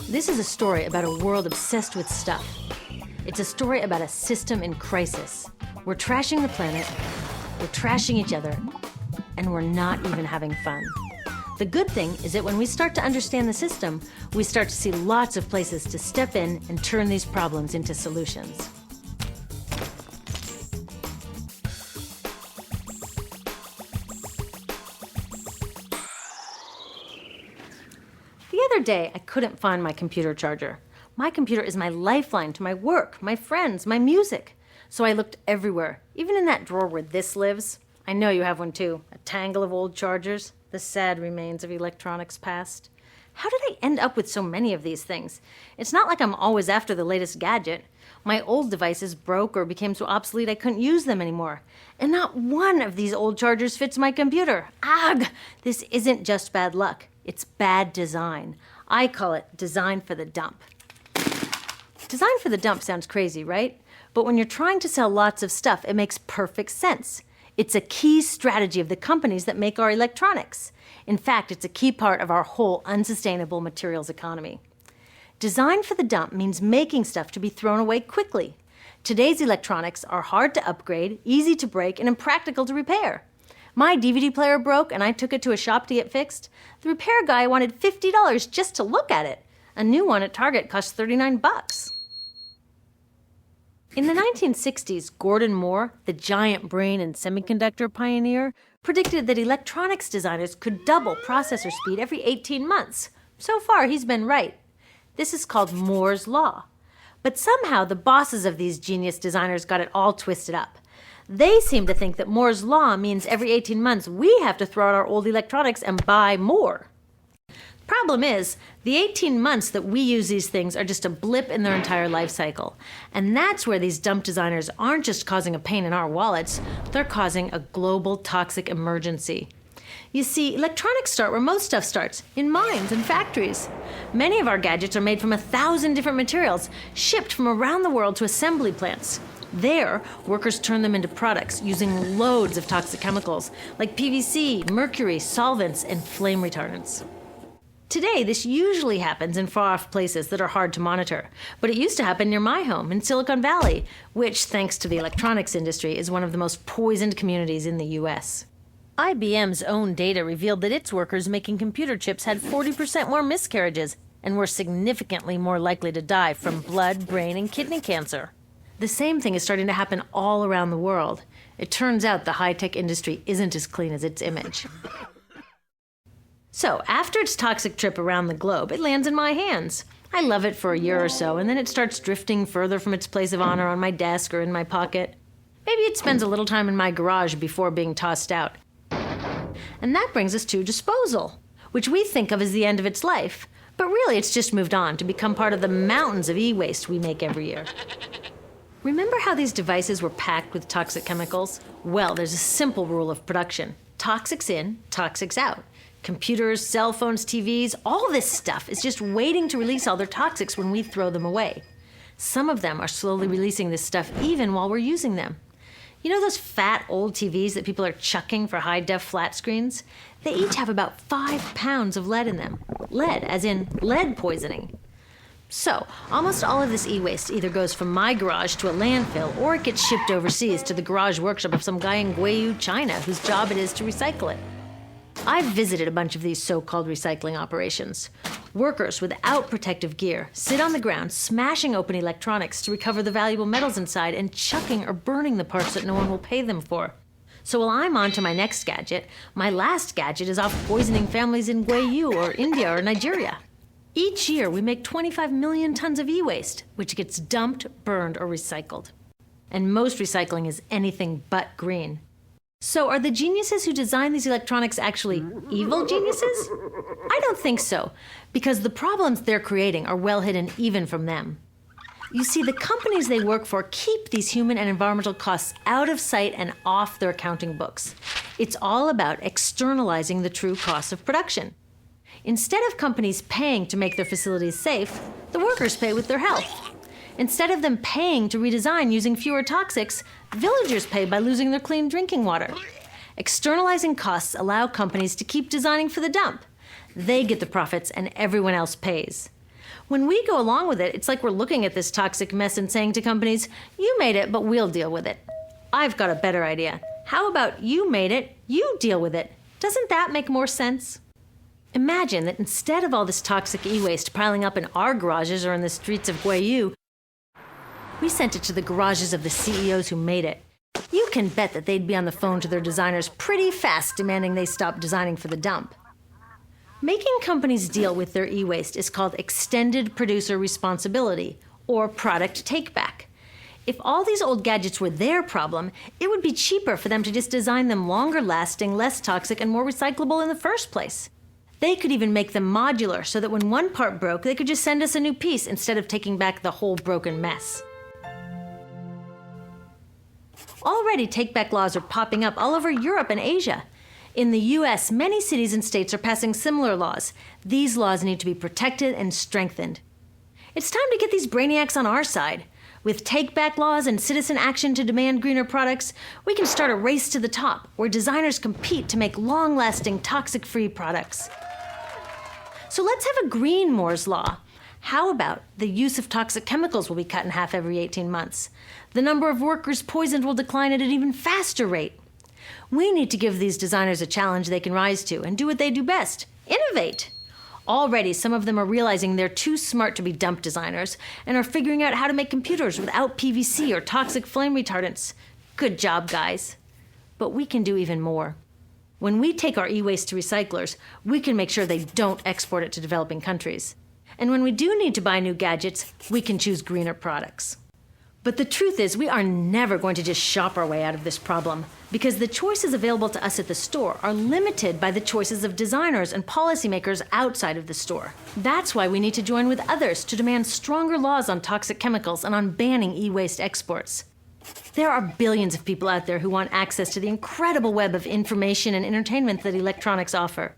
This is a story about a world obsessed with stuff. It's a story about a system in crisis. We're trashing the planet, we're trashing each other, and we're not even having fun. The good thing is that when we start to understand the system, we start to see lots of places to step in and turn these problems into solutions. The other day, I couldn't find my computer charger. My computer is my lifeline to my work, my friends, my music. So I looked everywhere, even in that drawer where this lives. I know you have one too, a tangle of old chargers, the sad remains of electronics past. How did I end up with so many of these things? It's not like I'm always after the latest gadget. My old devices broke or became so obsolete I couldn't use them anymore. And not one of these old chargers fits my computer. Ugh! This isn't just bad luck. It's bad design. I call it design for the dump. Design for the dump sounds crazy, right? But when you're trying to sell lots of stuff, it makes perfect sense. It's a key strategy of the companies that make our electronics. In fact, it's a key part of our whole unsustainable materials economy. Design for the dump means making stuff to be thrown away quickly. Today's electronics are hard to upgrade, easy to break, and impractical to repair. My DVD player broke and I took it to a shop to get fixed. The repair guy wanted $50 just to look at it. A new one at Target cost $39. In the 1960s, Gordon Moore, the giant brain and semiconductor pioneer, predicted that electronics designers could double processor speed every 18 months. So far, he's been right. This is called Moore's Law. But somehow, the bosses of these genius designers got it all twisted up. They seem to think that Moore's Law means every 18 months we have to throw out our old electronics and buy more. Problem is, the 18 months that we use these things are just a blip in their entire life cycle. And that's where these dump designers aren't just causing a pain in our wallets, they're causing a global toxic emergency. You see, electronics start where most stuff starts, in mines and factories. Many of our gadgets are made from 1,000 different materials, shipped from around the world to assembly plants. There, workers turn them into products using loads of toxic chemicals like PVC, mercury, solvents, and flame retardants. Today, this usually happens in far-off places that are hard to monitor, but it used to happen near my home in Silicon Valley, which, thanks to the electronics industry, is one of the most poisoned communities in the US. IBM's own data revealed that its workers making computer chips had 40% more miscarriages and were significantly more likely to die from blood, brain, and kidney cancer. The same thing is starting to happen all around the world. It turns out the high-tech industry isn't as clean as its image. So, after its toxic trip around the globe, it lands in my hands. I love it for a year or so, and then it starts drifting further from its place of honor on my desk or in my pocket. Maybe it spends a little time in my garage before being tossed out. And that brings us to disposal, which we think of as the end of its life. But really, it's just moved on to become part of the mountains of e-waste we make every year. Remember how these devices were packed with toxic chemicals? Well, there's a simple rule of production. Toxics in, toxics out. Computers, cell phones, TVs, all this stuff is just waiting to release all their toxics when we throw them away. Some of them are slowly releasing this stuff even while we're using them. You know those fat old TVs that people are chucking for high-def flat screens? They each have about 5 pounds of lead in them. Lead, as in lead poisoning. So, almost all of this e-waste either goes from my garage to a landfill or it gets shipped overseas to the garage workshop of some guy in Guiyu, China, whose job it is to recycle it. I've visited a bunch of these so-called recycling operations. Workers without protective gear sit on the ground smashing open electronics to recover the valuable metals inside and chucking or burning the parts that no one will pay them for. So while I'm on to my next gadget, my last gadget is off poisoning families in Guiyu or India or Nigeria. Each year, we make 25 million tons of e-waste, which gets dumped, burned, or recycled. And most recycling is anything but green. So are the geniuses who design these electronics actually evil geniuses? I don't think so, because the problems they're creating are well hidden even from them. You see, the companies they work for keep these human and environmental costs out of sight and off their accounting books. It's all about externalizing the true costs of production. Instead of companies paying to make their facilities safe, the workers pay with their health. Instead of them paying to redesign using fewer toxics, villagers pay by losing their clean drinking water. Externalizing costs allow companies to keep designing for the dump. They get the profits and everyone else pays. When we go along with it, it's like we're looking at this toxic mess and saying to companies, you made it, but we'll deal with it. I've got a better idea. How about you made it, you deal with it? Doesn't that make more sense? Imagine that instead of all this toxic e-waste piling up in our garages or in the streets of Guayu, we sent it to the garages of the CEOs who made it. You can bet that they'd be on the phone to their designers pretty fast demanding they stop designing for the dump. Making companies deal with their e-waste is called extended producer responsibility, or product take-back. If all these old gadgets were their problem, it would be cheaper for them to just design them longer lasting, less toxic, and more recyclable in the first place. They could even make them modular so that when one part broke, they could just send us a new piece instead of taking back the whole broken mess. Already, take-back laws are popping up all over Europe and Asia. In the US, many cities and states are passing similar laws. These laws need to be protected and strengthened. It's time to get these brainiacs on our side. With take-back laws and citizen action to demand greener products, we can start a race to the top where designers compete to make long-lasting, toxic-free products. So let's have a green Moore's Law. How about the use of toxic chemicals will be cut in half every 18 months? The number of workers poisoned will decline at an even faster rate. We need to give these designers a challenge they can rise to and do what they do best: innovate. Already, some of them are realizing they're too smart to be dump designers and are figuring out how to make computers without PVC or toxic flame retardants. Good job, guys. But we can do even more. When we take our e-waste to recyclers, we can make sure they don't export it to developing countries. And when we do need to buy new gadgets, we can choose greener products. But the truth is, we are never going to just shop our way out of this problem, because the choices available to us at the store are limited by the choices of designers and policymakers outside of the store. That's why we need to join with others to demand stronger laws on toxic chemicals and on banning e-waste exports. There are billions of people out there who want access to the incredible web of information and entertainment that electronics offer.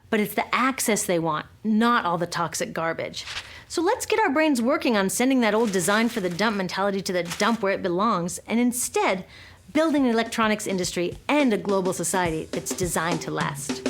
But it's the access they want, not all the toxic garbage. So let's get our brains working on sending that old design for the dump mentality to the dump where it belongs, and instead building an electronics industry and a global society that's designed to last.